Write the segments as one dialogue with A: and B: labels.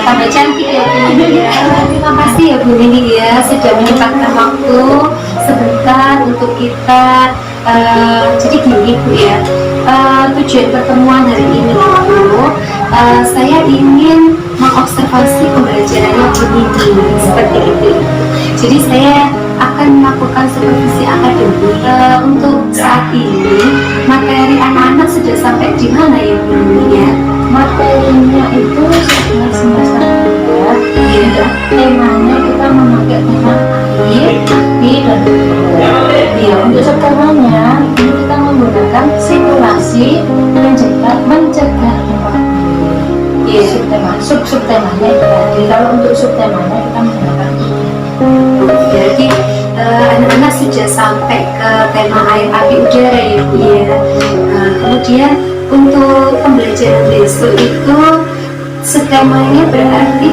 A: Tambah cantik ya Bu Nini ya. Terima kasih ya Bu Nini ya sudah menyempatkan waktu sebentar untuk kita. Jadi gini Bu ya, tujuan pertemuan hari ini itu saya ingin mengobservasi pembelajarannya Bu Nini seperti itu. Jadi saya akan melakukan supervisi akademik. Untuk saat ini materi anak-anak sudah sampai di mana ya Bu Nini ya?
B: Materinya itu sebenarnya semester 3 ya, temanya kita memakai tema air, api, dan ya, untuk sekarangnya ini kita menggunakan simulasi mencegah gempa bumi. Ya, subtemanya itu tadi. Kalau untuk subtemanya kita menggunakan itu.
A: Jadi anak-anak sudah sampai ke tema air, api, udara ya Bu ya. Kemudian untuk pembelajaran besok itu subtemanya berarti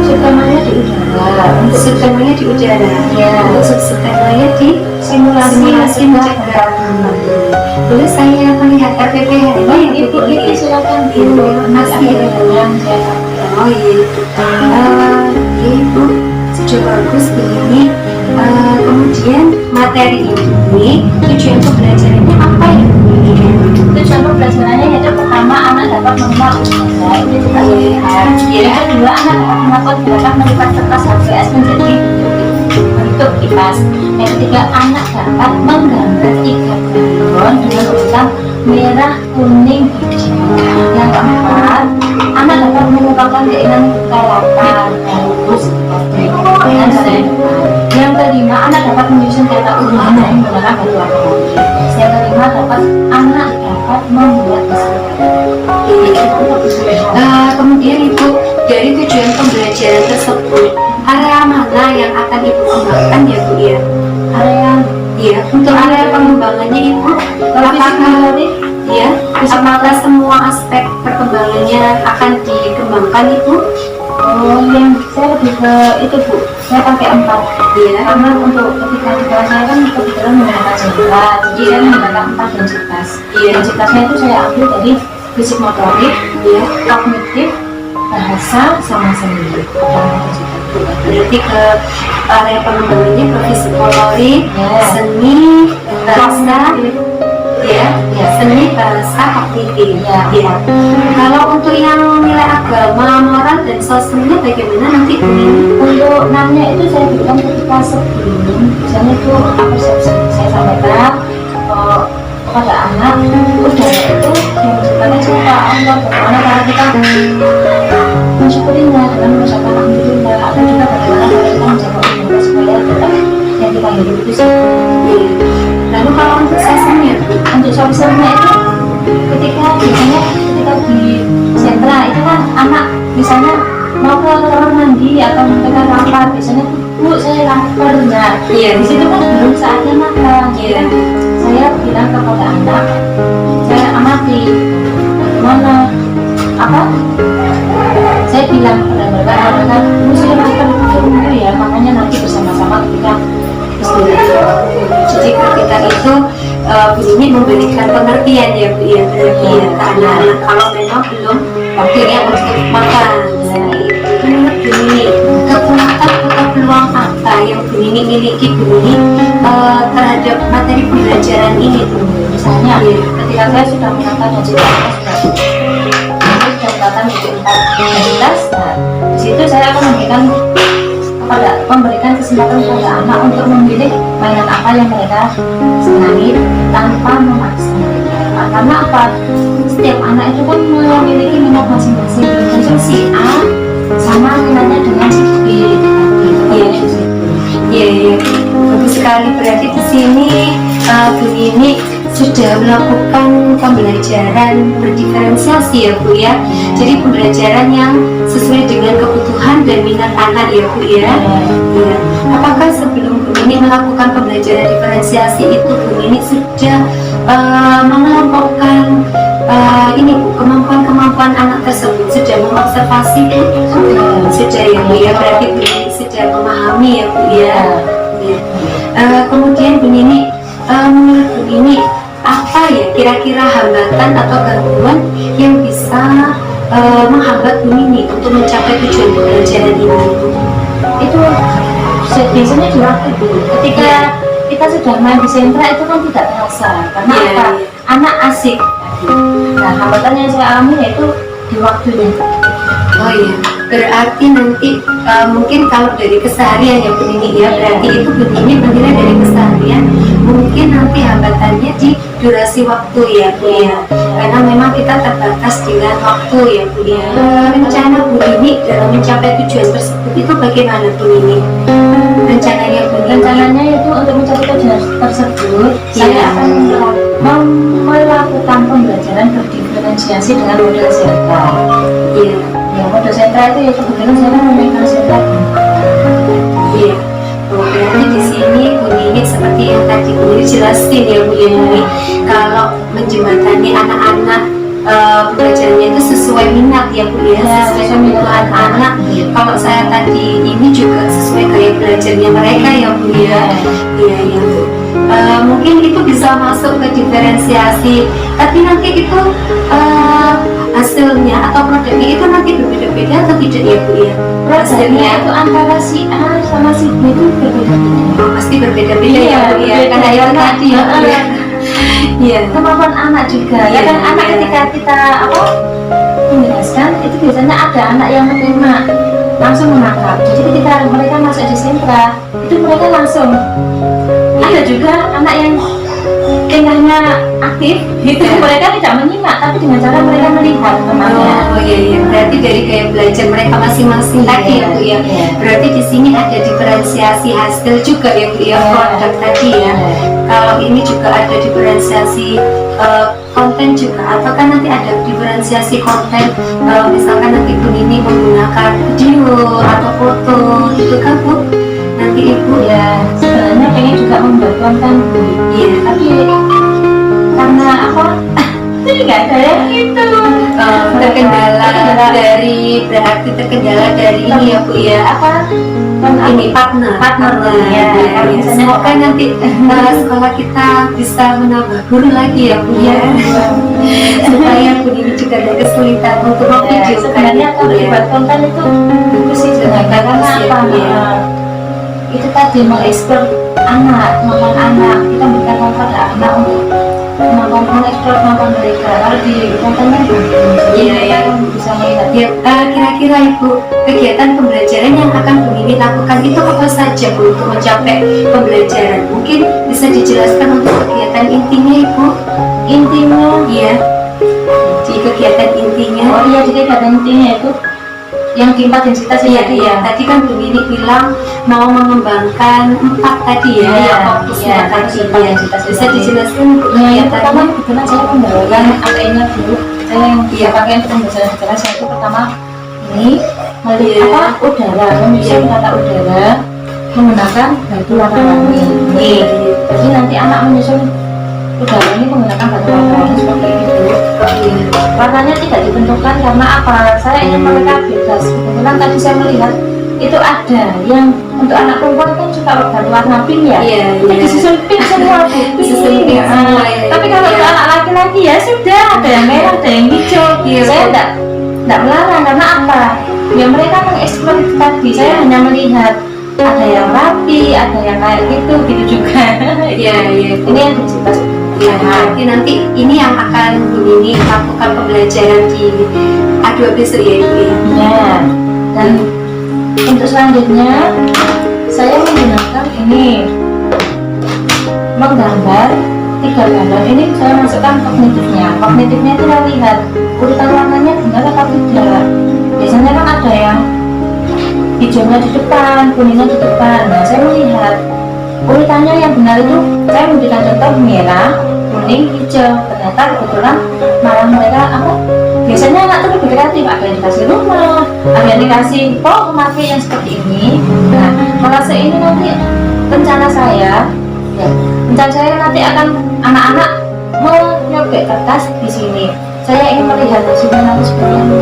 B: subtemanya di udara.
A: untuk subtemanya di udara
B: Ya.
A: untuk subtemanya di simulasi mencegah. Boleh saya melihat RPP hari ini
B: Ibu ini silakan
A: Bu.
B: masih
A: Makasih ya.
B: yang saya
A: Oh iya, Ibu sudah bagus ini. Kemudian materi ini tujuan pembelajarannya apa ya Bu?
B: tujuan pembelajarannya yaitu pertama anak dapat mengenal udara, itu kita lihat. Yang kedua anak dapat melakukan gerakan melipat kertas HVS menjadi bentuk kipas. Yang ketiga anak dapat menggambar ikan galon dengan urutan merah, kuning, hijau. Yang keempat anak dapat mengungkapkan keinginan kelapan, bagus, dengan cara yang tepat. Yang kelima anak dapat menyusun kata ulang dengan menggunakan batu akar. Yang kelima anak dapat membuat
A: Kemudian Ibu, dari tujuan pembelajaran tersebut area mana yang akan Ibu kembangkan ya Bu ya?
B: area
A: Untuk area pengembangannya Ibu, apakah semua aspek perkembangannya akan dikembangkan Ibu?
B: yang saya lebih ke itu Bu, saya pakai 4
A: Iya.
B: karena untuk ketika di kelas saya kan kebetulan menggunakan jendela, jadi saya menggunakan 4 densitas. Densitasnya itu saya ambil dari fisik motorik, kognitif, bahasa, sama seni.
A: Berarti ke area pengembangannya ke fisik motorik, seni, bahasa, seni, bahasa, kognitif. Kalau untuk yang nilai agama, moral dan sosialnya bagaimana nanti Bu?
B: Untuk namanya itu saya berikan ketika sebelum, misalnya itu persepsi saya sampaikan kepada anak, udara itu yang menciptakan siapa? Allah. Bagaimana cara kita mensyukurinya dengan mengucapkan alhamdulillah, atau juga bagaimana cara kita menjaga imunitas supaya tetap yang kita hidup itu sehat.
A: Lalu kalau untuk sosialnya,
B: Untuk sosialnya itu biasanya ketika di sentra itu kan anak misalnya mau ke kamar mandi atau mereka lapar, biasanya Bu saya lapar, nah di situ kan belum saatnya makan. Saya bilang kepada anak, saya amati bagaimana saya bilang pada mereka mesti lapar dulu ya, makanya nanti bersama-sama ketika
A: jadi ketika itu Bu Nini memberikan pengertian ya Bu ya, pengertian ke anak-anak kalau memang belum waktunya untuk makan. Menurut Bu Nini, kekuatan atau peluang apa yang Bu Nini miliki Bu Nini terhadap materi pembelajaran ini Bu?
B: Misalnya ketika saya sudah menonton dan sudah menonton di 4 kelas, nah di situ saya akan memberikan kesempatan kepada anak untuk memilih mainan apa yang mereka senangi tanpa memaksa mereka. Nah, karena apa? Setiap anak itu kan memiliki minat masing-masing. Tentu si A sama minatnya dengan si B.
A: Iya, bagus sekali. Berarti di sini Bu Nini sudah melakukan pembelajaran berdiferensiasi ya Bu ya. Jadi pembelajaran yang sesuai dengan kebutuhan dan minat anak ya Bu ya. Ya. Apakah sebelum Bu Nini melakukan pembelajaran diferensiasi itu Bu Nini sudah mengelompokkan ini Bu, kemampuan anak tersebut, sudah mengobservasi Bu? Sudah ya Bu ya. Berarti Bu Nini sudah memahami ya Bu ya. Ya. Kemudian Bu Nini, menurut Bu Nini apa ya kira-kira hambatan atau gangguan yang bisa menghambat Bu Nini untuk mencapai tujuan pembelajaran ini?
B: Itu biasanya di waktu dulu ketika kita sudah main di sentra itu kan tidak terasa karena apa? Anak asik. Nah, hambatan yang saya alami yaitu di waktunya.
A: Oh iya, berarti nanti mungkin kalau dari keseharian ya Bu Nini ya, berarti itu Bu Nini menilai dari keseharian, mungkin nanti hambatannya di durasi waktu ya Bu ya, karena memang kita terbatas dengan waktu ya Bu ya. Rencana Bu Nini dalam mencapai tujuan tersebut itu bagaimana Bu Nini? Rencananya Bu Nini?
B: Rencananya itu untuk mencapai tujuan tersebut, saya akan melakukan pembelajaran berdiferensiasi dengan model sentra.
A: Iya.
B: Ya, model sentra itu ya kebetulan saya memberikan sentra.
A: Iya. Berarti di sini Bu Nini seperti yang tadi Bu Nini jelasin ya Bu Nini, kalau menjembatani anak-anak belajarnya itu sesuai minat ya Bu ya, sesuai kebutuhan anak. Kalau saya tadi ini juga sesuai gaya belajarnya mereka ya Bu ya. Iya ya Bu. Mungkin itu bisa masuk ke diferensiasi, tapi nanti itu hasilnya atau produknya itu nanti berbeda-beda atau tidak ya Bu ya?
B: Hasilnya itu antara si A sama si B itu berbeda-beda.
A: Pasti berbeda-beda ya Bu ya, karena itu tadi ya Bu ya. Iya.
B: Kemampuan anak juga. Ya kan anak ketika kita menjelaskan itu biasanya ada anak yang menerima langsung menangkap. Jadi ketika mereka masuk di sentra itu mereka langsung. Ada juga anak yang tengahnya aktif, gitu. Mereka tidak menyimak, tapi dengan cara mereka melihat temannya.
A: Oh iya, berarti dari gaya belajar mereka masing-masing tadi ya Bu ya. Berarti di sini ada diferensiasi hasil juga ya Bu ya, produk tadi ya. Kalau ini juga ada diferensiasi konten juga, ataukah nanti ada diferensiasi konten, misalkan nanti Bu Nini menggunakan video atau foto gitu kan Bu? Nanti Ibu
B: Ya sebenarnya pengen juga membuat konten Bu.
A: Iya,
B: Tapi karena apa? Jadi nggak ada yang itu.
A: terkendala dari berarti terkendala dari ini ya Bu ya,
B: Apa?
A: ini partnernya
B: Ya,
A: semoga nanti sekolah kita bisa menambah guru lagi ya Bu ya, supaya Bu Nini juga ada kesulitan untuk memvideokan.
B: Sebenarnya kalau dibuat konten itu bagus sih sebenarnya karena apa? Itu tadi mengeksplor anak, kemampuan anak. Kita berikan contoh pada anak untuk mengeksplor kemampuan mereka. Kalau di kontennya
A: Iya,
B: bisa melihat.
A: Ya, kira-kira Ibu, kegiatan pembelajaran yang akan Bu Nini lakukan itu apa saja Bu untuk mencapai pembelajaran? Mungkin bisa dijelaskan untuk kegiatan intinya Ibu?
B: Intinya,
A: Iya, di kegiatan intinya.
B: oh iya, jadi kegiatan intinya itu yang keempat yang kita tadi ya.
A: Tadi kan Bu Nini bilang mau mengembangkan 4 tadi ya,
B: Iya,
A: yang fokusnya
B: iya,
A: tadi
B: empat
A: ya.
B: yang kita
A: Bisa
B: sebut.
A: dijelaskan Bu
B: Yang pertama
A: kegiatannya?
B: kebetulan saya membawakan APN-nya dulu. Saya yang pakai untuk pembelajaran kelas itu pertama ini melihat udara, menyusun tata udara menggunakan batu warna-warni. Jadi nanti anak menyusun udara ini menggunakan batu warna-warni seperti itu. Warnanya tidak ditentukan karena apa? Saya ingin mereka bebas. Kebetulan tadi saya melihat itu ada yang untuk anak perempuan kan suka berwarna pink ya.
A: Iya,
B: Itu disusun pink semua, Bu.
A: Disusun pink semua ya.
B: Iya sudah, ada yang merah, ada yang hijau.
A: Iya.
B: Saya enggak melarang karena apa? Ya mereka mengeksplor itu tadi. Saya hanya melihat ada yang rapi, ada yang kayak gitu juga.
A: Iya, iya.
B: Ini yang digital.
A: Ya, nanti ini yang akan ini lakukan pembelajaran di A2 besok ya Ibu ya.
B: Ya. Dan untuk selanjutnya saya menggunakan ini menggambar 3 gambar. Ini saya masukkan kognitifnya. Kognitifnya itu saya lihat urutan warnanya benar atau tidak. Biasanya kan ada yang hijaunya di depan, kuningnya di depan. Nah, saya melihat urutannya yang benar itu, saya memberikan contoh merah, kuning, hijau. Ternyata kebetulan malah mereka apa? Biasanya anak itu lebih kreatif, ada yang dikasih rumah, ada yang dikasih memakai yang seperti ini. Nah, merasa ini nanti rencana saya, ya, rencana saya nanti akan anak-anak menyobek kertas di sini. Saya ingin melihat hasilnya nanti seperti apa.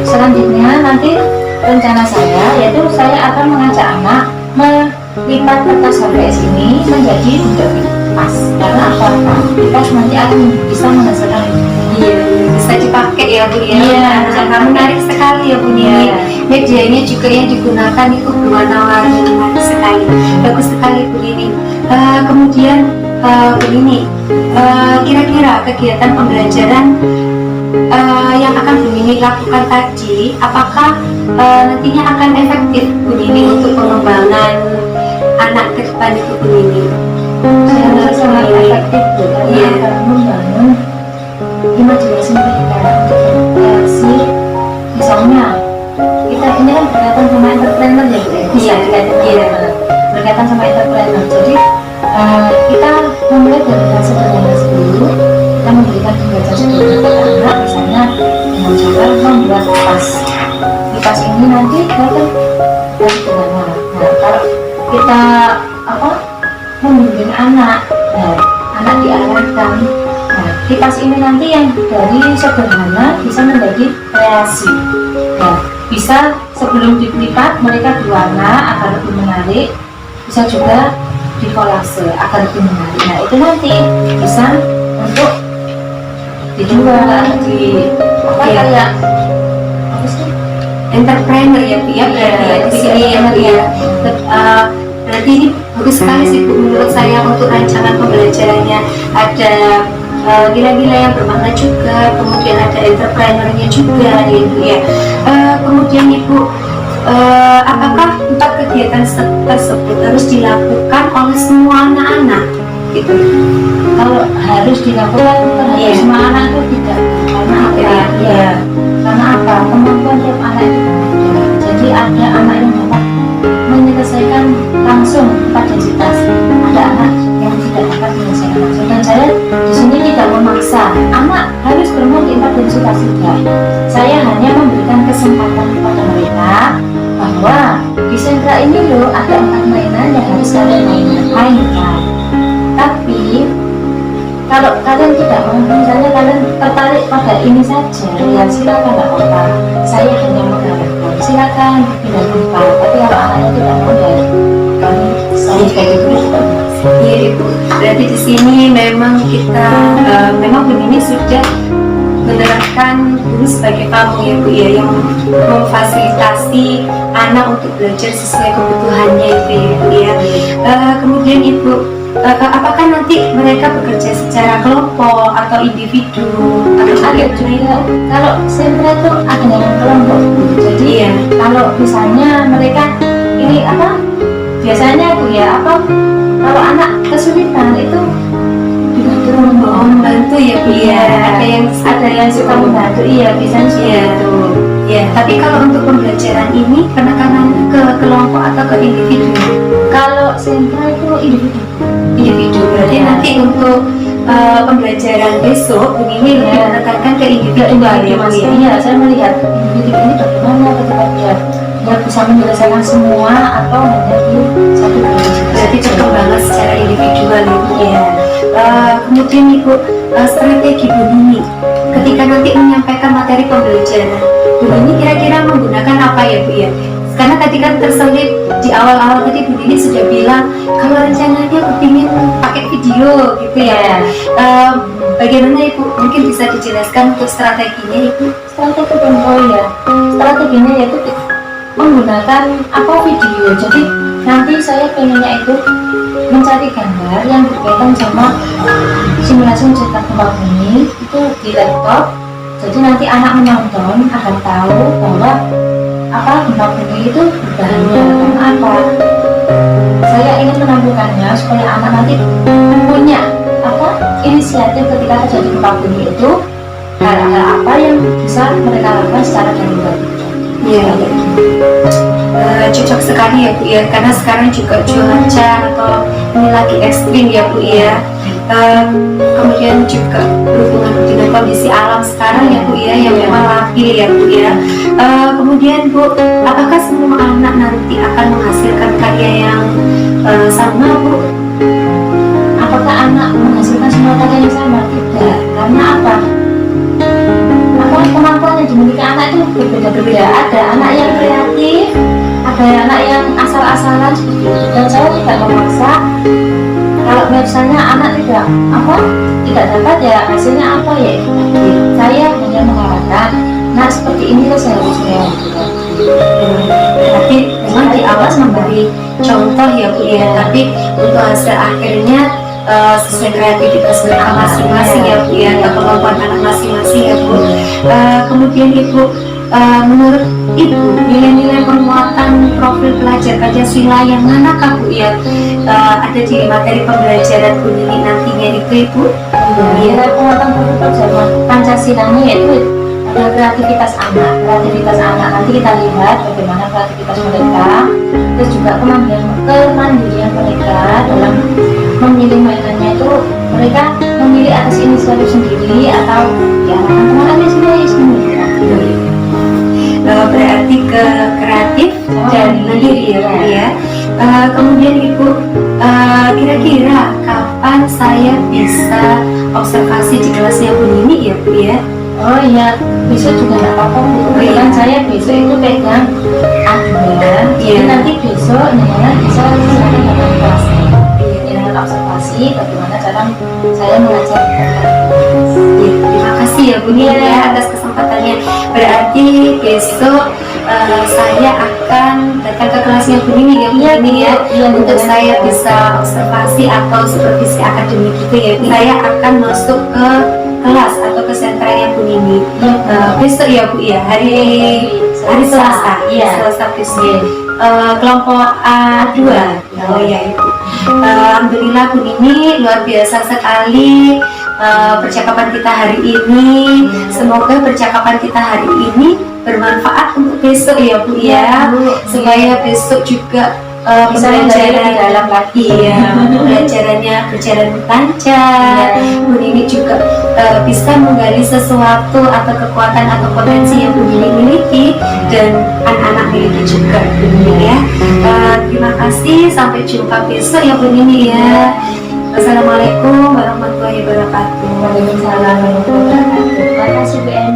B: Selanjutnya nanti rencana saya yaitu saya akan mengajak anak melipat kertas HVS ini menjadi bentuk kipas. Karena apa? Kipas nanti akan bisa menghasilkan
A: Iya, bisa dipakai ya Bu ya.
B: Iya.
A: Sangat menarik sekali ya Bu ini.
B: Iya.
A: Medianya juga yang digunakan itu berwarna-warni, menarik sekali. Bagus sekali Bu ini. Kemudian Bu ini, kira-kira kegiatan pembelajaran yang akan Bu Nini lakukan tadi, apakah nantinya akan efektif Bu Nini untuk pengembangan anak ke depan itu Bu Nini?
B: saya rasa sangat efektif karena
A: Iya.
B: akan membangun imajinasi mereka untuk berkreasi. Misalnya kita ini kan berkaitan sama entrepreneur ya Bu ya?
A: Iya, iya.
B: Berkaitan sama entrepreneur. Jadi kita memulai dari hal sederhana dulu. Kita memberikan pembelajaran sederhana ke anak, misalnya dengan cara membuat kipas. Kipas ini nanti kelihatan sederhana. Nah, kalau kita membimbing anak, anak diarahkan. Nah, kipas ini nanti yang dari sederhana bisa menjadi kreasi. Nah, bisa sebelum dilipat mereka diwarna agar lebih menarik, bisa juga dikolase agar lebih menarik. Nah, itu nanti bisa untuk dijual di kayak apa sih?
A: Entrepreneur ya Bu ya, berarti ya di sini ya Bu ya. Berarti ini bagus sekali sih Bu menurut saya untuk rancangan pembelajarannya. Ada gila-gila yang bermakna juga, kemudian ada entrepreneurnya juga ya Bu ya. Kemudian Ibu, apakah 4 kegiatan tersebut harus dilakukan oleh semua anak-anak gitu?
B: Kalau harus dilakukan terhadap semua anak itu tidak, karena apa? Ya, karena apa? Kemampuan tiap anak itu berbeda. Jadi ada anak yang dapat menyelesaikan langsung 4 identitas, ada anak yang tidak dapat menyelesaikan langsung. Dan saya di sini tidak memaksa anak harus bermain di 4 identitas tidak. Saya hanya memberikan kesempatan kepada mereka bahwa di sentra ini loh ada 4 mainan yang harus kalian mainkan. Tapi kalau kalian tidak mau, misalnya kalian tertarik pada ini saja, ya silakan, tidak apa-apa. Saya hanya mengharapkan silakan pindah tempat. Tapi kalau anaknya tidak mau, ya kami saya kayak gitu.
A: Iya Ibu, berarti di sini memang kita memang Bu Nini sudah menerapkan guru sebagai pamong ya Bu ya, yang memfasilitasi anak untuk belajar sesuai kebutuhannya itu ya Bu ya. Kemudian Ibu, apakah nanti mereka bekerja secara kelompok atau individu atau
B: Ada juga kalau sentra itu ada yang kelompok. Jadi
A: Iya.
B: kalau misalnya mereka ini apa biasanya Bu ya kalau anak kesulitan itu dibantu
A: membantu ya Bu ya?
B: ada yang suka membantu, iya biasanya
A: Iya.
B: itu.
A: Ya, tapi kalau untuk pembelajaran ini penekanan ke kelompok atau ke individu?
B: Kalau sentra itu
A: Individu. Berarti nanti untuk pembelajaran besok ini lebih menekankan ke individu ya Bu ya?
B: Iya, saya melihat individu ini bagaimana ketika dia bisa menyelesaikan semua atau hanya di satu individu.
A: Berarti perkembangan secara individual ya Bu ya. Kemudian Ibu, strategi Bu Nini ketika nanti menyampaikan materi pembelajaran, Bu Nini kira-kira menggunakan apa ya Bu ya? Karena tadi kan terselip di awal-awal tadi Bu Nini sudah bilang kalau rencananya kepingin pakai video gitu ya. Bagaimana Ibu? Mungkin bisa dijelaskan untuk strateginya Ibu?
B: Strategi contoh ya, strateginya yaitu menggunakan video. Jadi nanti saya pengennya itu mencari gambar yang berkaitan sama simulasi mencetak gempa bumi itu di laptop. Jadi nanti anak menonton akan tahu bahwa gempa bumi itu berbahaya. Karena apa? Saya ingin menampilkannya supaya anak nanti punya inisiatif ketika terjadi gempa bumi itu, hal-hal apa yang bisa mereka lakukan secara darurat.
A: Iya, cocok sekali ya Bu ya, karena sekarang juga cuaca atau ini lagi ekstrim ya Bu ya. Kemudian juga berhubungan dengan kondisi alam sekarang ya Bu ya, yang memang labil ya Bu ya. Kemudian Bu, apakah semua anak nanti akan menghasilkan karya yang sama Bu?
B: Apakah anak menghasilkan semua karya yang sama? Tidak, karena apa? Kemampuan yang dimiliki anak itu berbeda-beda. Ada anak yang kreatif, ada anak yang asal-asalan seperti itu. Dan saya tidak memaksa. Kalau misalnya anak tidak dapat ya hasilnya apa ya? Saya hanya mengarahkan. Nah seperti inilah seharusnya.
A: Tapi memang di awal memberi contoh ya Bu ya. Tapi untuk hasil akhirnya sesuai kreativitas mereka masing-masing ya Bu ya, atau kemampuan anak masing-masing ya Bu. Kemudian Ibu, menurut Ibu nilai-nilai penguatan profil pelajar Pancasila yang manakah Bu ya ada di materi pembelajaran Bu Nini nantinya itu Ibu?
B: Nilai penguatan profil pelajar Pancasila ini yaitu kreativitas anak. Nanti kita lihat bagaimana kreativitas mereka, terus juga kemandirian mereka dalam memilih mainannya itu. Mereka memilih atas inisiatif sendiri atau diarahkan teman-teman sendiri.
A: Berarti ke kreatif dan mandiri ya Bu ya. Kemudian Ibu, kira-kira kapan saya bisa observasi di kelasnya Bu Nini ya Bu ya?
B: Oh iya, besok juga tidak apa-apa Bu. Kebetulan saya besok itu pegang A2. Jadi nanti besok Nyonya bisa silakan datang ke kelas dengan observasi bagaimana cara saya mengajar.
A: Terima kasih ya Bu Nini ya atas kesempatannya. Berarti besok saya akan datang ke kelasnya Bu Nini ya Bu Nini ya, untuk saya bisa observasi atau supervisi akademik gitu ya. Saya akan masuk ke kelas atau ke sentranya Bu Nini besok ya Bu ya, hari Selasa. Selasa besok. Kelompok A2. Oh ya Ibu. Alhamdulillah Bu Nini, luar biasa sekali percakapan kita hari ini. Semoga percakapan kita hari ini bermanfaat untuk besok ya Bu ya, supaya besok juga
B: bisa belajar lebih dalam lagi
A: ya, pembelajarannya berjalan lancar. Bu Nini juga bisa menggali sesuatu atau kekuatan atau potensi yang Bu Nini miliki dan anak-anak miliki juga Bu Nini ya. Terima kasih, sampai jumpa besok ya Bu Nini ya. Wassalamualaikum warahmatullahi wabarakatuh.
B: Waalaikumsalam warahmatullahi wabarakatuh. Terima kasih Bu Eni.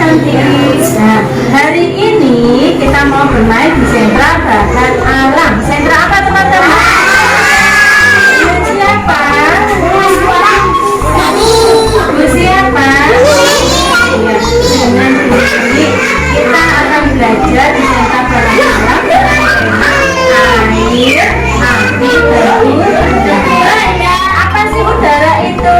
B: cantik. Nah, hari ini kita mau bermain di sentra bahan alam. Sentra apa teman-teman? Siapa? Bu siapa? Ya, dengan ini kita akan belajar di sentra bahan alam dengan air, api, debu, udara. Apa sih udara itu?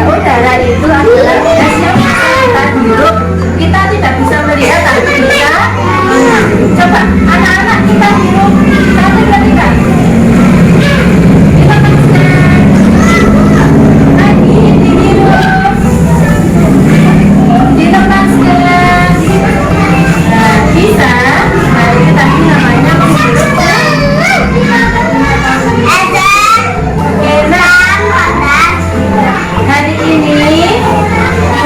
B: Udara itu adalah gas yang bisa kita hirup. Kita tidak bisa melihat tapi bisa menghirup. Coba anak-anak kita hirup satu dua tiga. Dilepaskan. Lagi dihirup. Dilepaskan. Nah, bisa. Nah, ini tadi namanya menghirup. Hari ini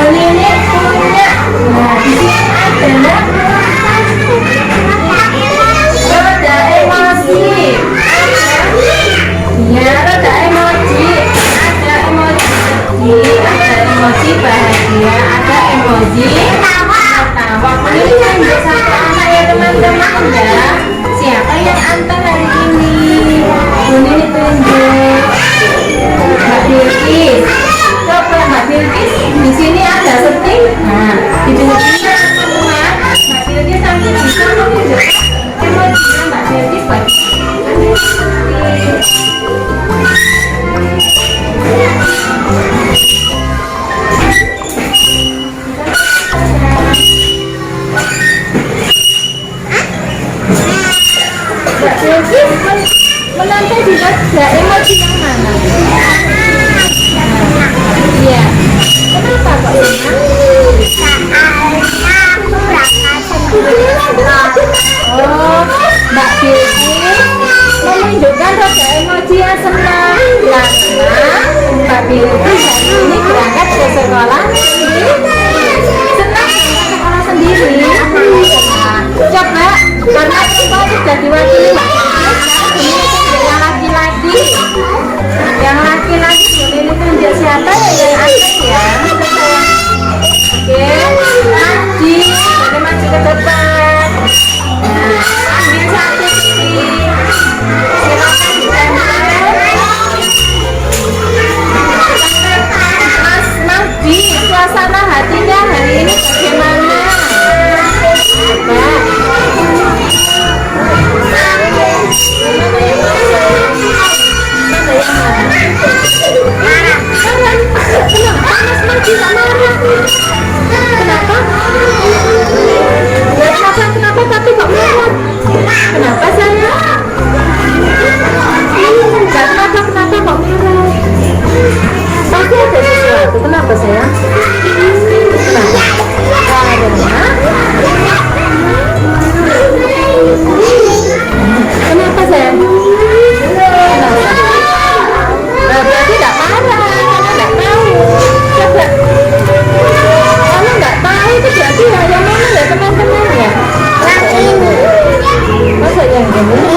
B: Nenek punya, nah di sini adalah roda emosi. Ya, roda emoji. Ada emoji sedih, ada emoji bahagia, ada emoji ketawa. Ini tunjuk satu anak ya teman-teman ya. Siapa yang anteng hari ini? Ini tunjuk Mbak Bilkis. Coba Mbak Bilkis, di sini ada setting. Nah, di pinggirnya semua Mbak Bilkis nanti bisa menunjukkan emojinya Mbak Bilkis bagi. Mbak Bilkis menonton juga emoji yang mana? Iya. Kenapa kok senang? Oh, Mbak Bilkis menunjukkan roda emoji yang senang karena Mbak Bilkis hari ini berangkat ke sekolah senang sekolah sendiri. Nah, coba karena kita sudah diwakili Mbak Bilkis, yang laki-laki boleh tunjuk siapa yang aktif ya. Oke, maju, boleh maju ke depan. Nah, ambil satu titik. Silakan ditempel. Mas Manggi, suasana hatinya hari ini bagaimana? Kenapa tapi kok marah? Kenapa saya? Kenapa kok marah? Pasti ada sesuatu. Kenapa sayang? Kenapa? Kenapa sayang? Kenapa? Berarti nggak marah, karena nggak tahu. Coba, kalau nggak tahu itu berarti yang mana ya teman-teman ya? Yang ini. Masa yang ini?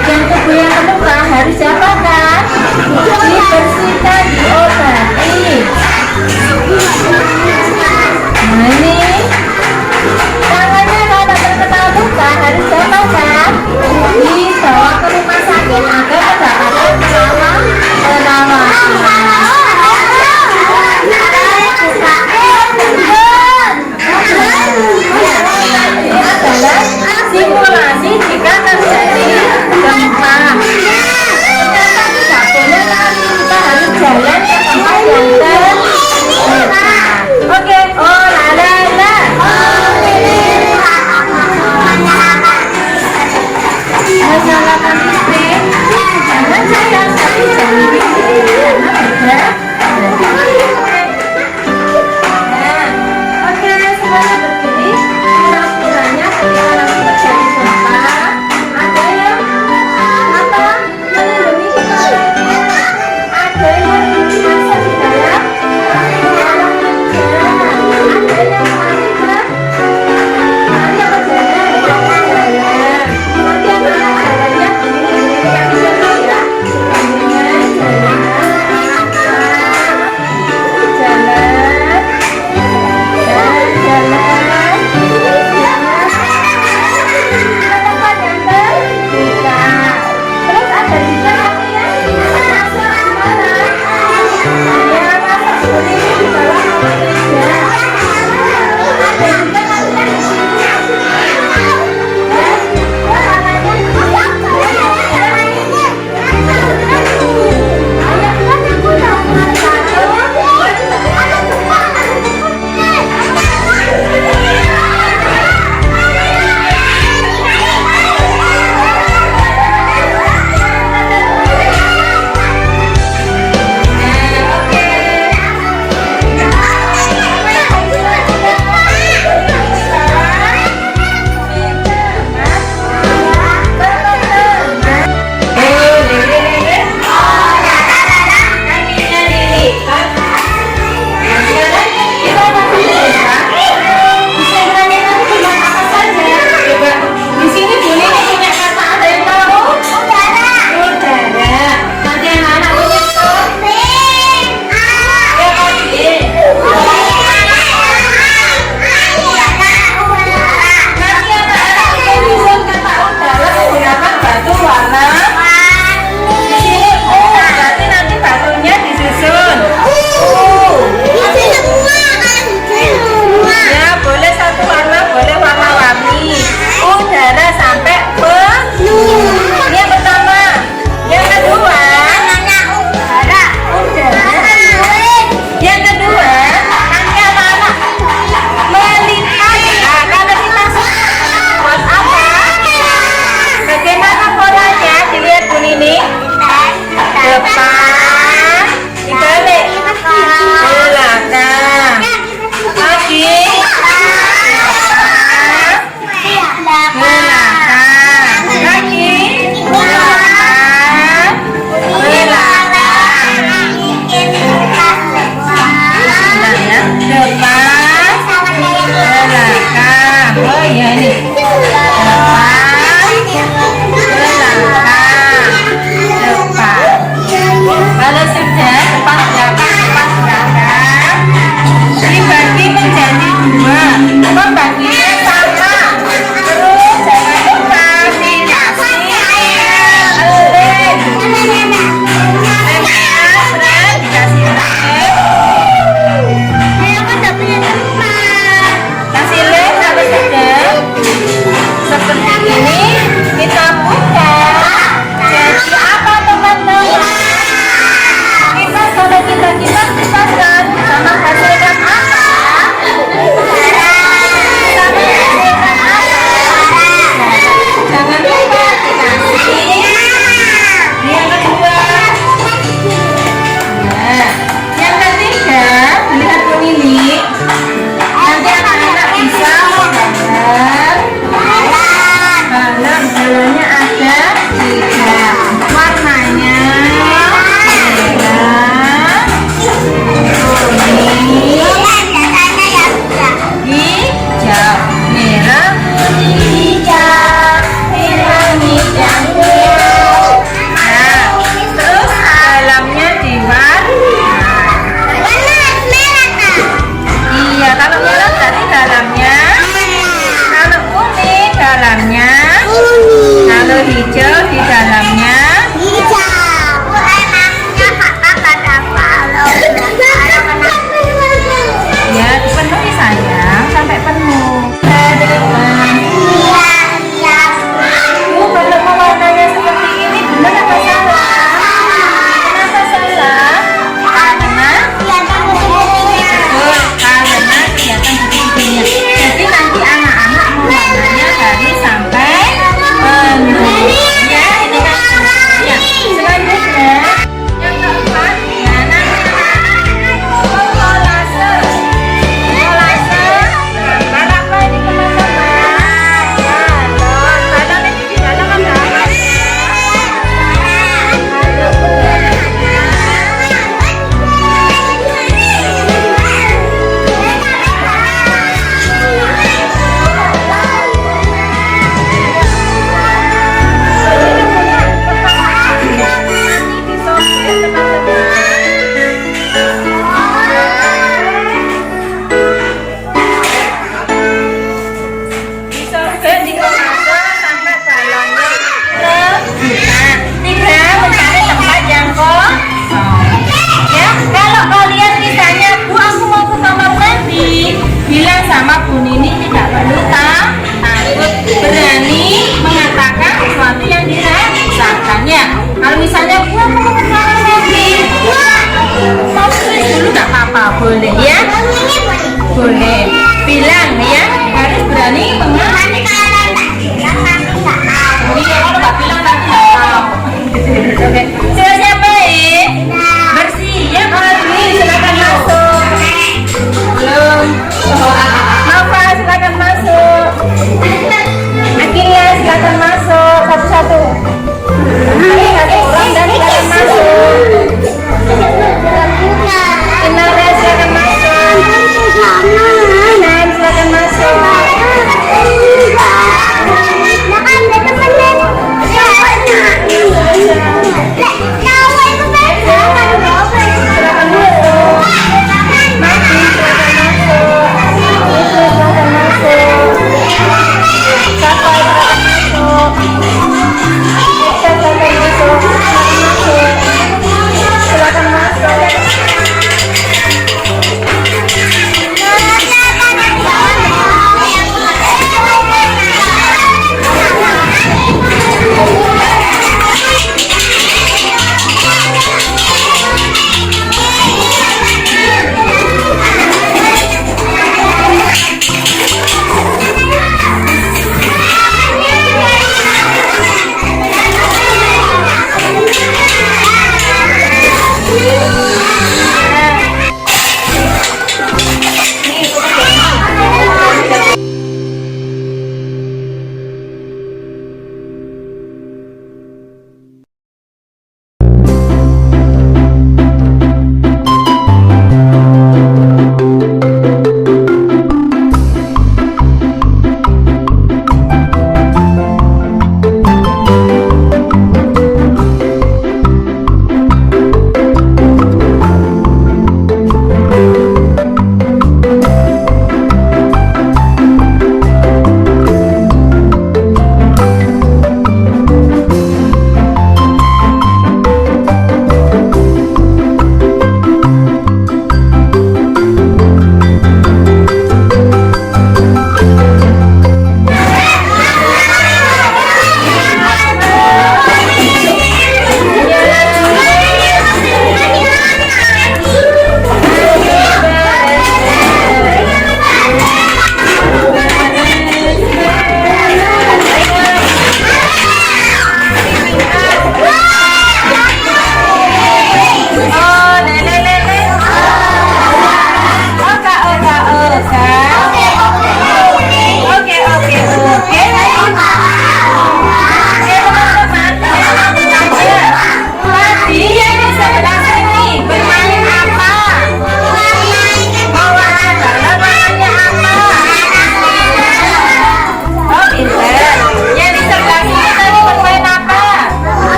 B: bagian tubuh yang terluka harus diapakan? Dibersihkan, diobati. Nah ini tangannya kalau terkena luka harus diapakan? Dibawa ke rumah sakit agar mendapatkan perawatan. Ini adalah simulasi jika terjadi gempa. Ternyata tidak boleh lari, kita harus jalan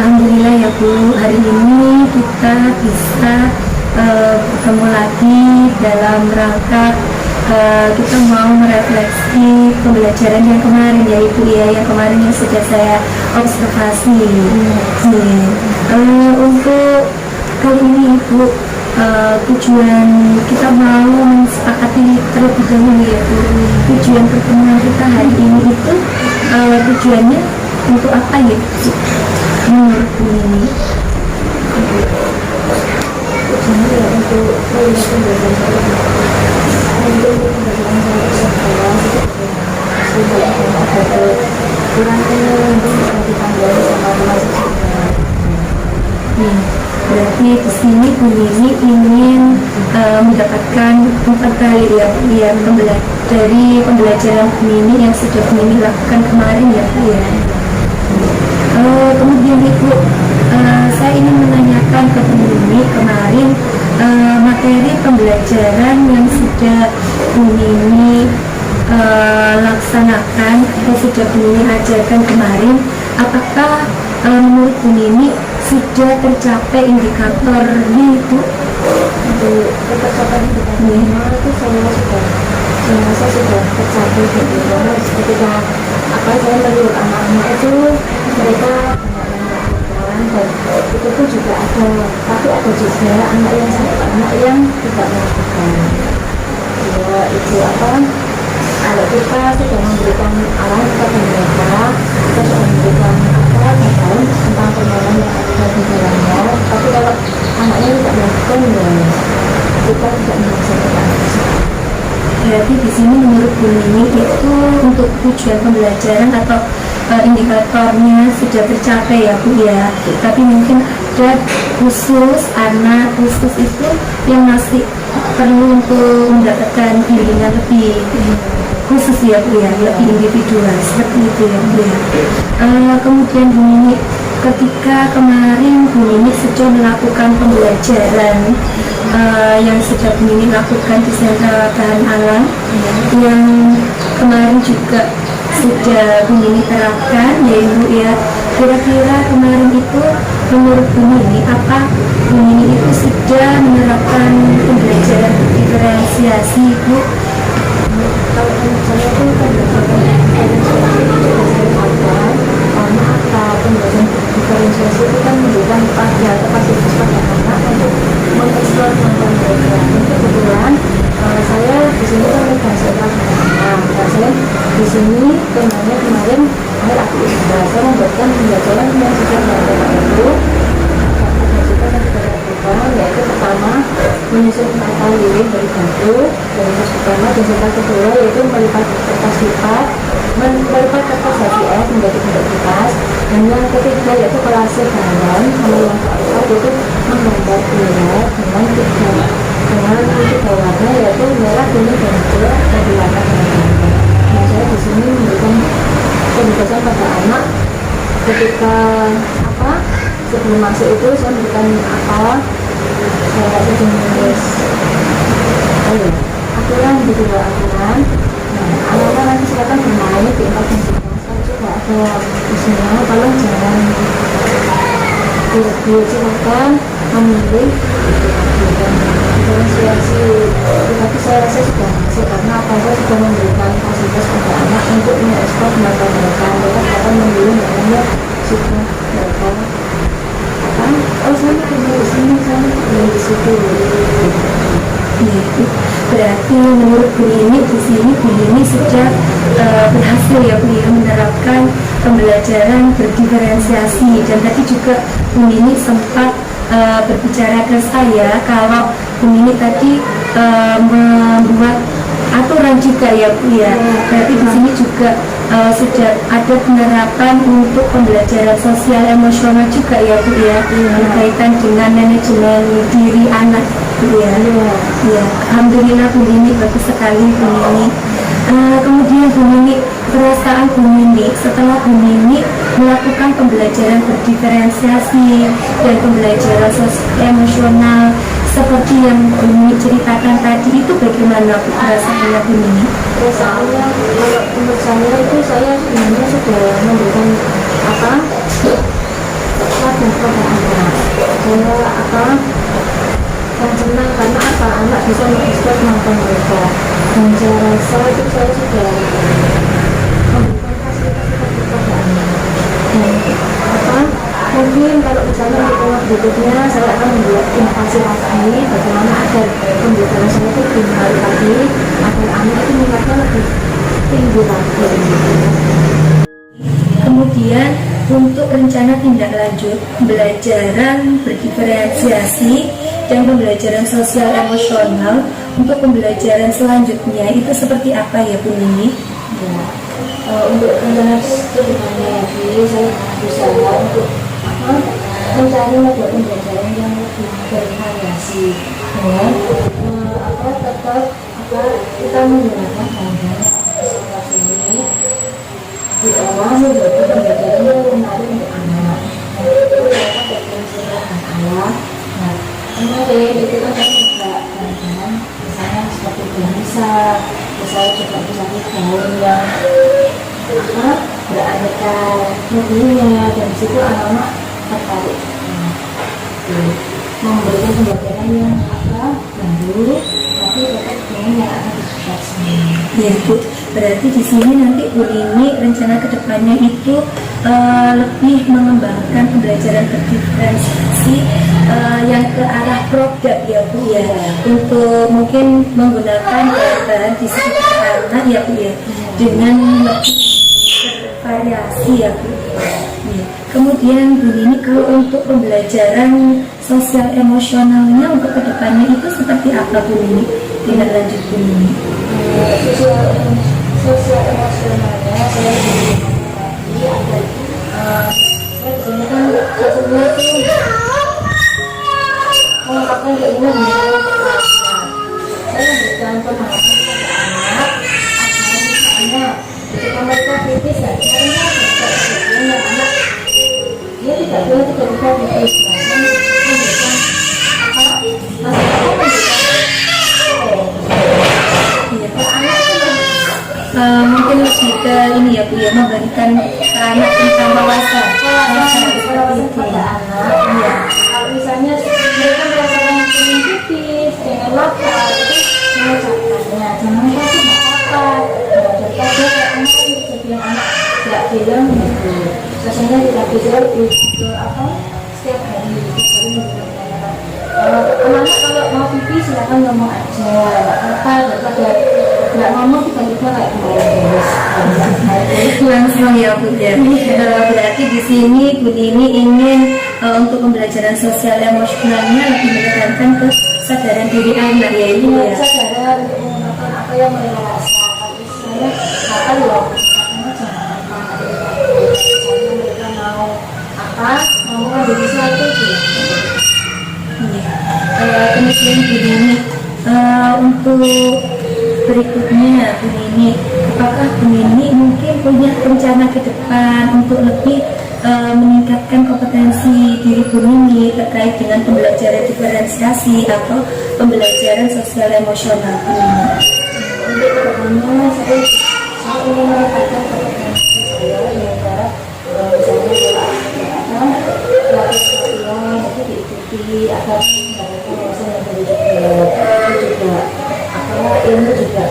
A: Alhamdulillah ya Bu, hari ini kita bisa bertemu lagi dalam rangka kita mau merefleksi pembelajaran yang kemarin ya Ibu ya, yang kemarin yang sudah saya observasi. Untuk kali ini Ibu, tujuan kita mau mensepakati terlebih dahulu ya Bu, tujuan pertemuan kita hari ini itu tujuannya untuk apa ya menurut Bu ini?
B: Tujuannya ya untuk melihat pembelajaran
A: berarti di sini Bu Nini ingin mendapatkan 4 kali ya dari pembelajaran Bu Nini yang sudah Bu Nini lakukan kemarin ya Bu ya. Kemudian Ibu, saya ingin menanyakan ke Bu Nini kemarin materi pembelajaran yang sudah Bu Nini laksanakan atau sudah Bu Nini ajarkan kemarin, apakah menurut Bu Nini sudah tercapai indikatornya itu?
B: untuk pencapaian indikator itu saya rasa sudah tercapai gitu. Karena ketika saya melihat anak-anak itu mereka dan itu pun juga ada, tapi ada juga anak yang tidak melakukan. Ya itu kalau kita sudah memberikan arahan kepada mereka, kita sudah memberikan gambaran tentang permainan yang ada di dalamnya, tapi kalau anaknya tidak melakukan ya kita tidak melaksanakan.
A: Berarti di sini menurut Bu Nini itu untuk tujuan pembelajaran atau indikatornya sudah tercapai ya Bu ya, tapi mungkin ada anak khusus itu yang masih perlu untuk mendapatkan bimbingan lebih khusus ya Bu ya, lebih individual seperti itu ya Bu ya. Kemudian Bu Nini, ketika kemarin Bu Nini sudah melakukan pembelajaran yang sudah Bu Nini lakukan di sentra bahan alam, yang kemarin juga sudah Bu Nini terapkan ya Ibu ya. Kira-kira kemarin itu menurut Bu Nini, apa Bu Nini itu sudah menerapkan pembelajaran diferensiasi Bu?
B: Kalau menurut saya itu karena pembelajaran diferensiasi itu kan memberikan kapasitas pada anak untuk mengeksplor kemampuan mereka. Untuk kebetulan saya di sini kan mengajarkan anak, saya di sini temanya kemarin saya membuatkan pembelajaran yang sudah dilakukan itu yaitu pertama menyusun kata lirik dari batu, dari kertas pertama, dan yang kedua yaitu melipat kertas lipat, melipat kertas HVS menjadi bentuk kertas, dan yang ketiga yaitu kolase gambar, sama yang keempat yaitu menggambar bendera dengan tiga warna yaitu merah, kuning, dan hijau dan diwarna dengan gambar. Nah saya di sini memberikan pembebasan pada anak ketika sebelum masuk itu saya memberikan saya kasih jenis aturan di dua aturan. Nah anak-anak nanti silakan bermain di tempat yang saya juga ada isinya, tolong jangan silakan memilih diferensiasi, tetapi saya rasa sudah masuk karena saya sudah memberikan fasilitas pada anak untuk mengekspor kemampuan mereka akan memilih namanya sudah mereka saya di sini, saya di situ.
A: Berarti menurut Bu Nini di sini Bu Nini sudah berhasil ya Bu ya menerapkan pembelajaran berdiferensiasi, dan tadi juga Bu Nini sempat berbicara ke saya kalau Bu Nini tadi membuat aturan juga ya Bu ya. Berarti di sini juga sudah ada penerapan untuk pembelajaran sosial emosional juga ya Bu ya, berkaitan dengan manajemen diri anak Bu ya. Ya, alhamdulillah Bu Nini, bagus sekali Bu Nini. Kemudian Bu Nini, perasaan Bu Nini setelah Bu Nini melakukan pembelajaran berdiferensiasi dan pembelajaran sosial emosional seperti yang Bu Nini ceritakan tadi, itu bagaimana perasaannya Bu Nini?
B: Perasaannya kalau menurut saya itu saya sebenarnya sudah memberikan Saya yang senang karena anak bisa mengekspor kemampuan mereka, dan saya rasa itu saya sudah memberikan fasilitas kepada anak. Dan mungkin kalau misalnya di tahun berikutnya saya akan membuat inovasi lagi bagaimana agar pembelajaran saya itu lebih menarik lagi, agar anak itu minatnya lebih tinggi lagi.
A: Kemudian untuk rencana tindak lanjut pembelajaran berdiferensiasi dan pembelajaran sosial emosional untuk pembelajaran selanjutnya itu seperti apa ya Bu Nini?
B: Ya, untuk rencana kedepannya lagi saya berusaha untuk mencari model pembelajaran yang lebih bervariasi dengan tetap kita menggunakan bahan-bahan seperti ini di awal menjadi pembelajaran yang menarik untuk anak. Itu dapat berfungsi anak. Nah, kemudian itu kan saya juga bahan-bahan misalnya seperti bisa saya juga bisa gaun yang beraneka mobilnya, dan disitu anak-anak tertarik memberikan pembelajaran yang baru tapi tetap dengan yang akan disukai semua.
A: Ya Bu, berarti di sini nanti Bu Nini rencana kedepannya itu lebih mengembangkan pembelajaran berdiferensiasi yang ke arah produk ya Bu ya, untuk mungkin menggunakan bahan di sekitar anak ya Bu ya, dengan lebih bervariasi ya Bu. Ya. Kemudian Bu Nini kalau untuk pembelajaran sosial emosionalnya untuk kedepannya itu seperti apa Bu Nini? Tindak lanjut Bu Nini.
B: Sosial emosionalnya saya lagi agar saya disini kan satunya itu mengungkapkan keinginan saya memberikan pemahaman kepada anak agar misalnya ketika mereka kritis ya karena sebetulnya anak dia tidak boleh kritis memberikan
A: mungkin lebih ke ini ya Bu ya, memberikan ke anak tentang wawasan
B: kepada anak. Ya, kalau misalnya mereka merasakan kritis dengan lapar, itu mengucapkannya jangan lupa itu nggak apa-apa. Daripada kayak kemarin kejadian anak nggak bilang gitu, biasanya tidak bisa setiap hari anak kalau mau pipi silakan ngomong aja, nggak apa-apa. Daripada nggak ngomong tiba-tiba kayak
A: langsung ya Bu ya. Berarti di sini Bu Nini ingin untuk pembelajaran sosial emosionalnya lebih menekankan ke kesadaran diri anak ya ini ya.
B: Kesadaran untuk menggunakan apa yang mereka rasa. Tapi saya kata loh, katanya jangan apa mereka mau mengambil sesuatu gitu.
A: Kemudian Bu Nini untuk berikutnya Bu Nini, apakah Bu Nini mungkin punya rencana ke depan untuk lebih meningkatkan kompetensi diri Bu Nini terkait dengan pembelajaran diferensiasi atau pembelajaran sosial emosional Bu Nini?
B: Untuk kedepannya saya ingin meningkatkan kompetensi saya agar misalnya pelatihan itu diikuti agar mendapatkan wawasan yang baru juga ilmu juga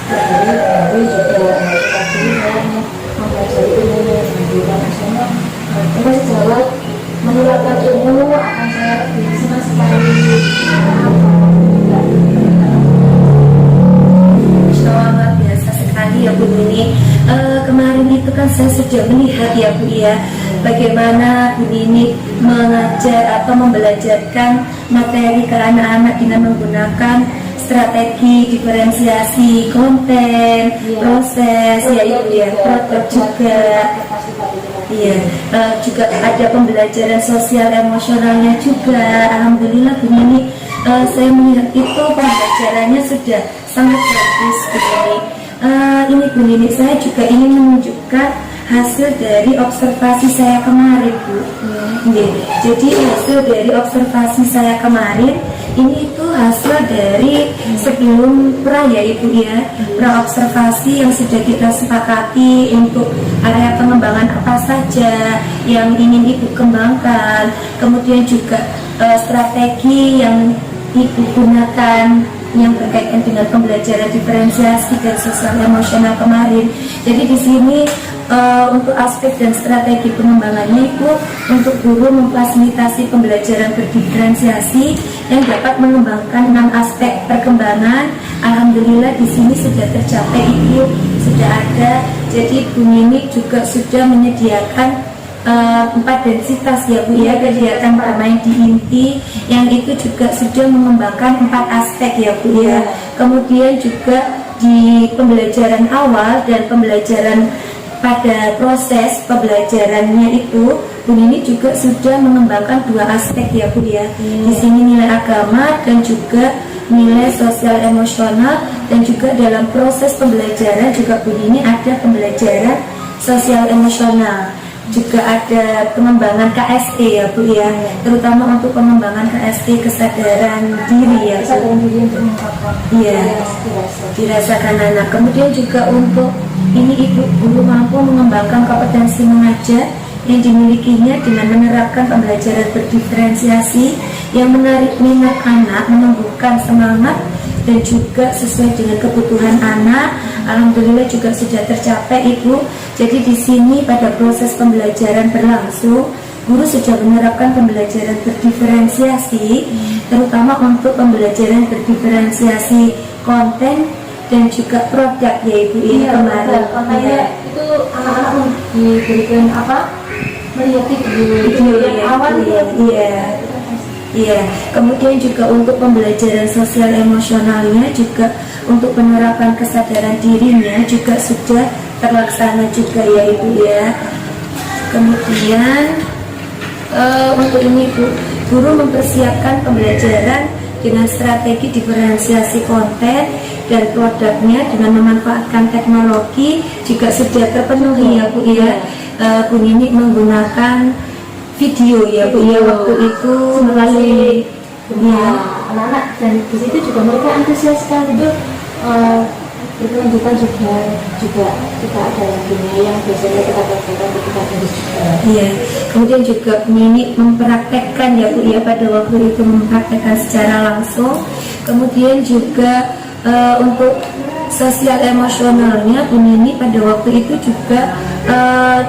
B: dari juga tadi saya mempelajari ilmu yang baru misalnya kita sejawat menularkan ilmu akan saya lebih senang sekali.
A: Luar biasa sekali ya Bu Nini. Kemarin itu kan saya sudah melihat ya Bu ya, bagaimana Bu Nini mengajar atau membelajarkan materi ke anak-anak dengan menggunakan strategi diferensiasi konten, proses ya Ibu ya, produk juga. Iya, juga ada pembelajaran sosial emosionalnya juga. Alhamdulillah Bu Nini, saya melihat itu pembelajarannya sudah sangat bagus Bu Nini. Ini Bu Nini, saya juga ingin menunjukkan hasil dari observasi saya kemarin Bu. Jadi hasil dari observasi saya kemarin Ini itu hasil dari sebelum ya Ibu ya, observasi yang sudah kita sepakati untuk area pengembangan apa saja yang ingin Ibu kembangkan, kemudian juga strategi yang Ibu gunakan yang berkaitan dengan pembelajaran diferensiasi dan sosial emosional kemarin. Jadi di sini untuk aspek dan strategi pengembangannya itu untuk guru memfasilitasi pembelajaran berdiferensiasi yang dapat mengembangkan 6 aspek perkembangan. Alhamdulillah di sini sudah tercapai Ibu, sudah ada. Jadi Bu Nini juga sudah menyediakan 4 densitas ya Bu ya, kegiatan bermain di inti yang itu juga sudah mengembangkan 4 aspek ya Bu ya. Kemudian juga di pembelajaran awal dan pembelajaran pada proses pembelajarannya itu Bu Nini juga sudah mengembangkan 2 aspek ya Bu ya. Di sini nilai agama dan juga nilai sosial emosional, dan juga dalam proses pembelajaran juga Bu Nini ada pembelajaran sosial emosional. Juga ada pengembangan KST ya Bu ya, terutama untuk pengembangan KST kesadaran diri ya Bu. Iya, dirasakan anak. Kemudian juga untuk ini Ibu guru mampu mengembangkan kompetensi mengajar yang dimilikinya dengan menerapkan pembelajaran berdiferensiasi yang menarik minat anak, menumbuhkan semangat dan juga sesuai dengan kebutuhan anak. Alhamdulillah juga sudah tercapai Ibu. Jadi di sini pada proses pembelajaran berlangsung, guru sudah menerapkan pembelajaran berdiferensiasi, terutama untuk pembelajaran berdiferensiasi konten dan juga produk ya Ibu ini kemarin.
B: Kontennya itu anak-anak diberikan apa? Melihat video yang awal
A: ya. Iya, kemudian juga untuk pembelajaran sosial emosionalnya juga untuk penerapan kesadaran dirinya juga sudah terlaksana juga ya Ibu ya. Kemudian untuk ini Bu, guru mempersiapkan pembelajaran dengan strategi diferensiasi konten dan produknya dengan memanfaatkan teknologi juga sudah terpenuhi ya Bu ya. Bu Nini menggunakan video ya Bu ya, waktu itu melalui
B: anak-anak, dan di situ juga mereka antusias sekali itu. Itu menunjukkan juga ada lagunya yang biasanya kita bacakan ketika tulis juga.
A: Iya, kemudian juga Nini mempraktekkan ya Bu ya, pada waktu itu mempraktekkan secara langsung. Kemudian juga untuk sosial emosionalnya Bu Nini pada waktu itu juga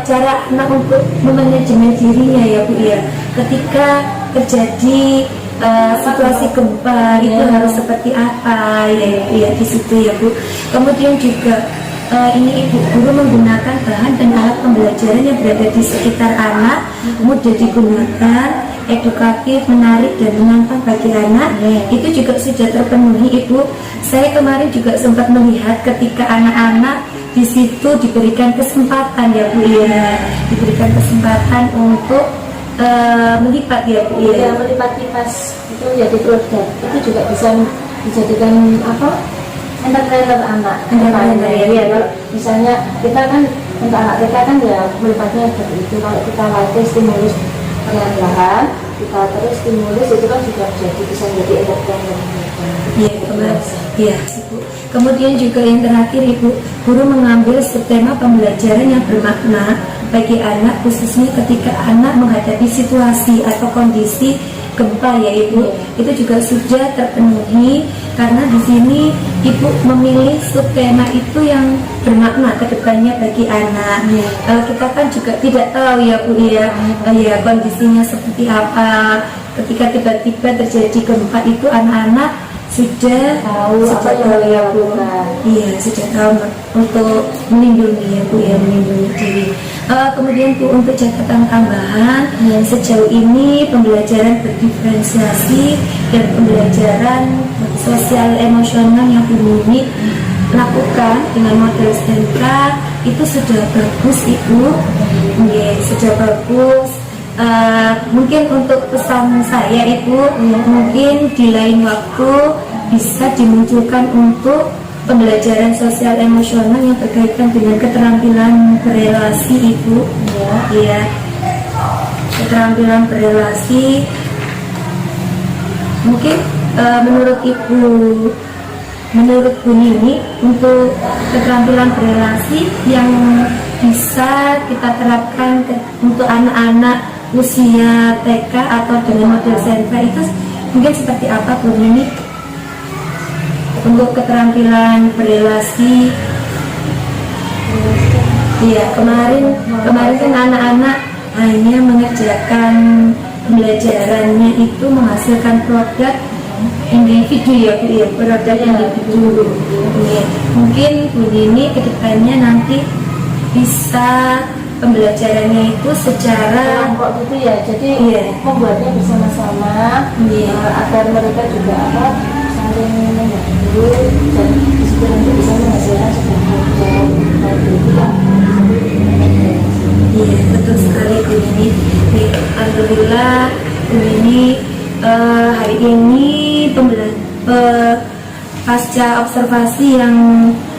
A: cara anak untuk memanajemen dirinya ya Bu ya, ketika terjadi situasi gempa itu harus seperti apa ya di situ ya Bu. Kemudian juga ini Ibu guru menggunakan bahan dan alat pembelajaran yang berada di sekitar anak, mudah digunakan, edukatif, menarik dan menantang bagi anak. Itu juga sudah terpenuhi Ibu. Saya kemarin juga sempat melihat ketika anak-anak di situ diberikan kesempatan ya Bu ya, diberikan kesempatan untuk melipat ya Bu ya.
B: Melipat kipas itu jadi produk, itu juga bisa dijadikan apa? Entrepreneur anak. Ya, kalau misalnya kita kan untuk anak kita kan ya melipatnya seperti itu. Kalau kita latih stimulus perlahan-lahan, kita terus stimulus itu kan juga bisa jadi entrepreneur.
A: Iya, iya. Kemudian juga yang terakhir Ibu, guru mengambil subtema pembelajaran yang bermakna bagi anak, khususnya ketika anak menghadapi situasi atau kondisi gempa ya Ibu. Itu juga sudah terpenuhi karena di sini Ibu memilih subtema itu yang bermakna ke depannya bagi anak. Kita kan juga tidak tahu ya Bu ya, kondisinya seperti apa. Ketika tiba-tiba terjadi gempa itu anak-anak sudah tahu apa yang dia lakukan. Iya, sudah tahu untuk melindungi ya Bu ya, melindungi diri. Kemudian Bu, untuk catatan tambahan, sejauh ini pembelajaran berdiferensiasi dan pembelajaran sosial emosional yang Bu Nini lakukan dengan model STMK itu sudah bagus Ibu. Sudah bagus. Mungkin untuk pesan saya Ibu, mungkin di lain waktu bisa dimunculkan untuk pembelajaran sosial emosional yang berkaitan dengan keterampilan berelasi Ibu. Ya, keterampilan berelasi mungkin menurut Bu Nini, untuk keterampilan berelasi yang bisa kita terapkan untuk anak-anak usia TK atau dengan model sentra itu mungkin seperti apa Bu Nini? Untuk keterampilan berelasi, iya, kemarin kan anak-anak hanya mengerjakan pembelajarannya itu menghasilkan produk individu ya Bu ya, produk individu. Ya, mungkin Bu Nini kedepannya nanti bisa pembelajarannya itu secara
B: kelompok gitu ya, jadi membuatnya bersama-sama agar mereka juga saling membantu dan disitu nanti bisa menghasilkan sebuah produk.
A: Iya, betul sekali Bu Nini. Alhamdulillah Bu Nini hari ini pasca observasi yang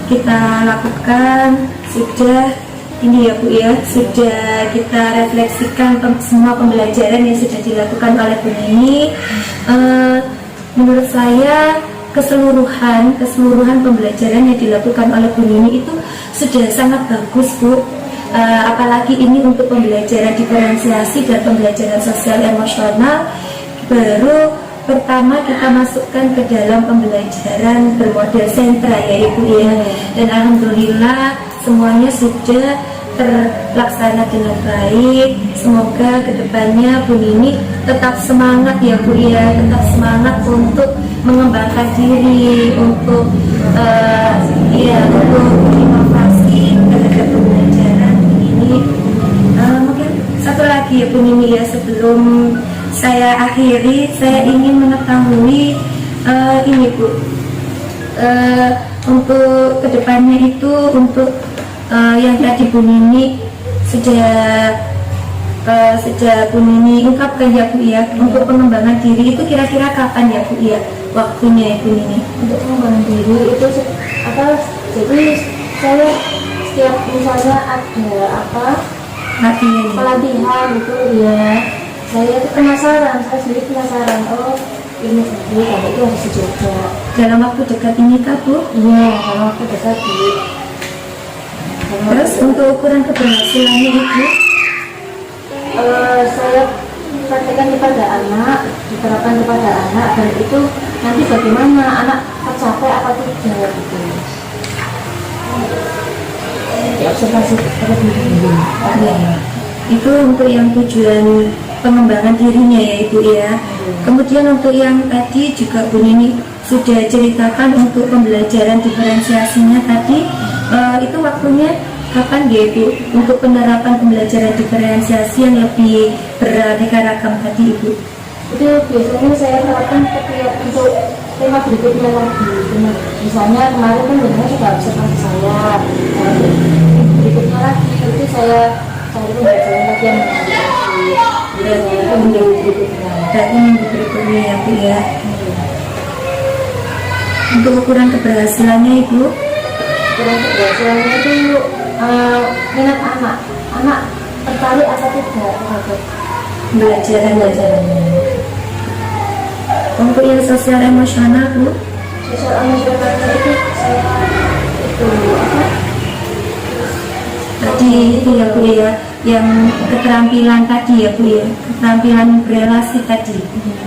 A: kita lakukan sudah ini ya Bu ya, sudah kita refleksikan semua pembelajaran yang sudah dilakukan oleh Bu Nini. Menurut saya keseluruhan pembelajaran yang dilakukan oleh Bu Nini itu sudah sangat bagus Bu. Apalagi ini untuk pembelajaran diferensiasi dan pembelajaran sosial emosional, baru pertama kita masukkan ke dalam pembelajaran bermodel sentra ya Ibu ya, dan alhamdulillah semuanya sudah terlaksana dengan baik. Semoga kedepannya Bu Nini tetap semangat ya Bu ya, tetap semangat untuk mengembangkan diri, untuk untuk inovasi terhadap pembelajaran Bu Nini. Mungkin satu lagi ya Bu Nini ya, sebelum saya akhiri, saya ingin mengetahui ini Bu, untuk kedepannya itu untuk yang tadi Bu Nini sudah Bu Nini ungkapkan ya Bu ya, untuk pengembangan diri itu kira-kira kapan ya Bu ya waktunya ya Bu Nini?
B: Untuk pengembangan diri itu jadi saya setiap misalnya ada pelatihan itu ya, saya sendiri penasaran, ini sendiri kalau itu harus dijaga
A: dalam waktu dekat ini kah Bu?
B: Iya, dalam waktu dekat Bu.
A: Terus untuk ukuran keberhasilannya Ibu?
B: Saya praktekkan kepada anak, diterapkan kepada anak, dan itu nanti bagaimana anak tercapai apa tidak gitu. Diobservasi terlebih dahulu.
A: Itu untuk yang tujuan pengembangan dirinya ya Ibu ya. Kemudian untuk yang tadi juga Bu Nini sudah ceritakan untuk pembelajaran diferensiasinya tadi, itu waktunya kapan ya Ibu untuk penerapan pembelajaran diferensiasi yang lebih beraneka ragam tadi Ibu?
B: Itu biasanya saya terapkan setiap untuk tema berikutnya lagi. Misalnya kemarin kan biasanya sudah observasi saya, berikutnya lagi itu saya cari pembelajaran lagi yang
A: minggu berikutnya ya Bu ya. Untuk ukuran keberhasilannya Ibu?
B: Ukuran keberhasilannya itu minat anak tertarik atau tidak terhadap
A: pembelajarannya. Untuk yang sosial emosional Bu?
B: Sosial emosionalnya itu saya
A: tadi itu ya Bu ya, yang keterampilan tadi ya Bu ya, keterampilan berelasi tadi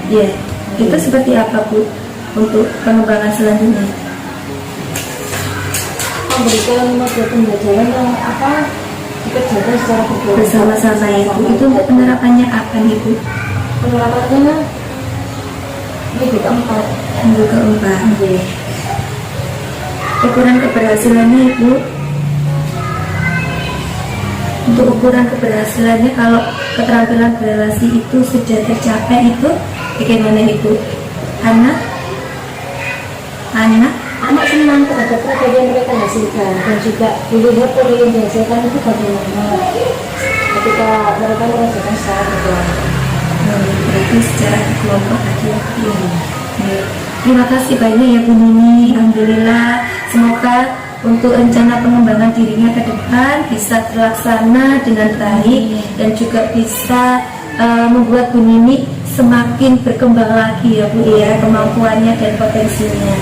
A: ya, itu seperti apa Bu untuk pengembangan selanjutnya?
B: Memberikan model pembelajaran yang dikerjakan secara
A: bersama-sama ya Bu. Itu untuk penerapannya apa Ibu?
B: Penerapannya minggu keempat.
A: Ukuran keberhasilannya Ibu? Untuk ukuran keberhasilannya kalau keterampilan berelasi itu sudah tercapai itu bagaimana Ibu? Anak
B: senang terhadap produk yang mereka hasilkan, dan juga dilihat produk yang dihasilkan itu bagaimana ketika mereka merasakan secara berkelompok.
A: Berarti secara kelompok tadi ya. Terima kasih banyak ya Bu Nini. Alhamdulillah, semoga untuk rencana pengembangan dirinya ke depan bisa terlaksana dengan baik dan juga bisa membuat Bu Nini semakin berkembang lagi ya Bu ya, kemampuannya dan potensinya.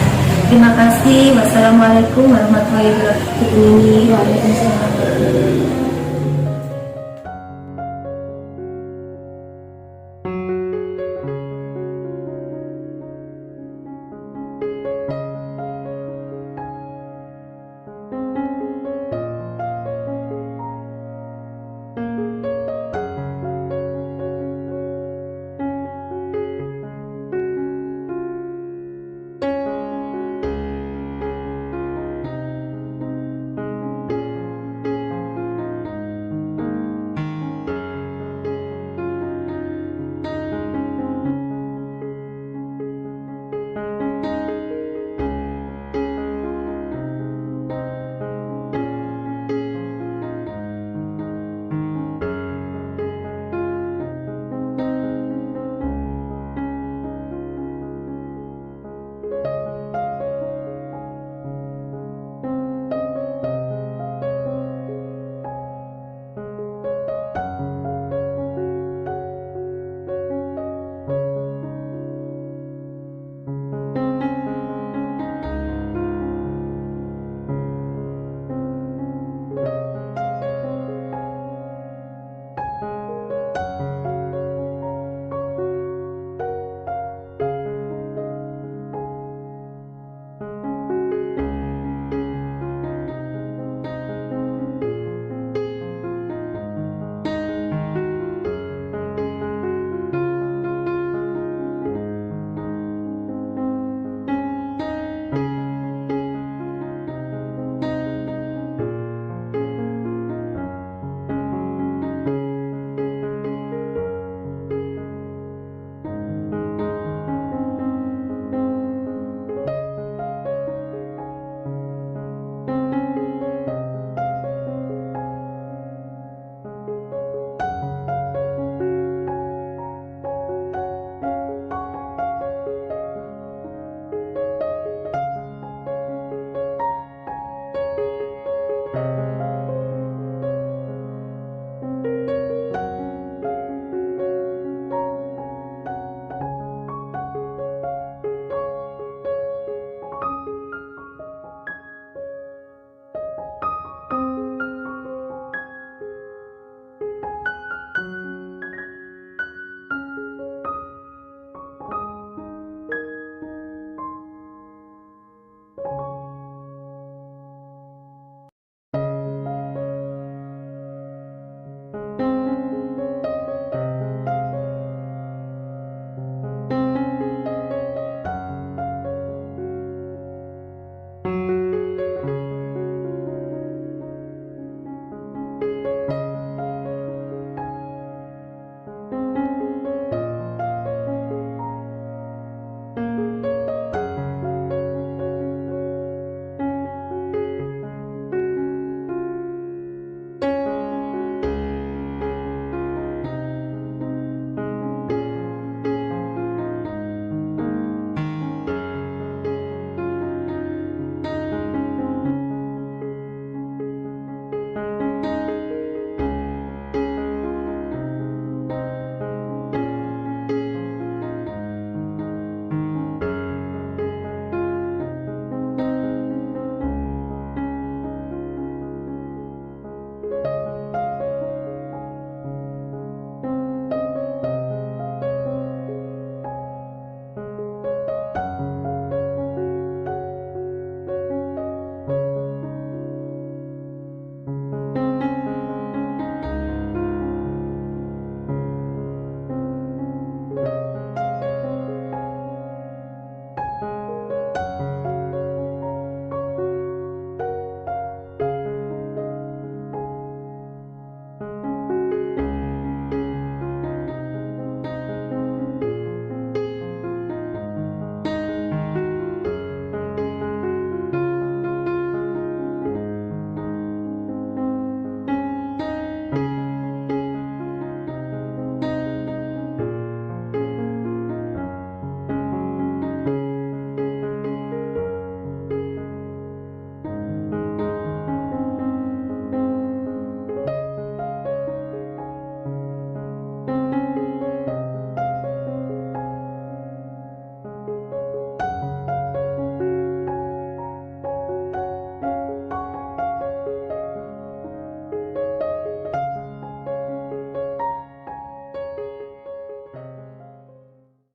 A: Terima kasih. Wassalamualaikum warahmatullahi wabarakatuh.
B: Waalaikumsalam.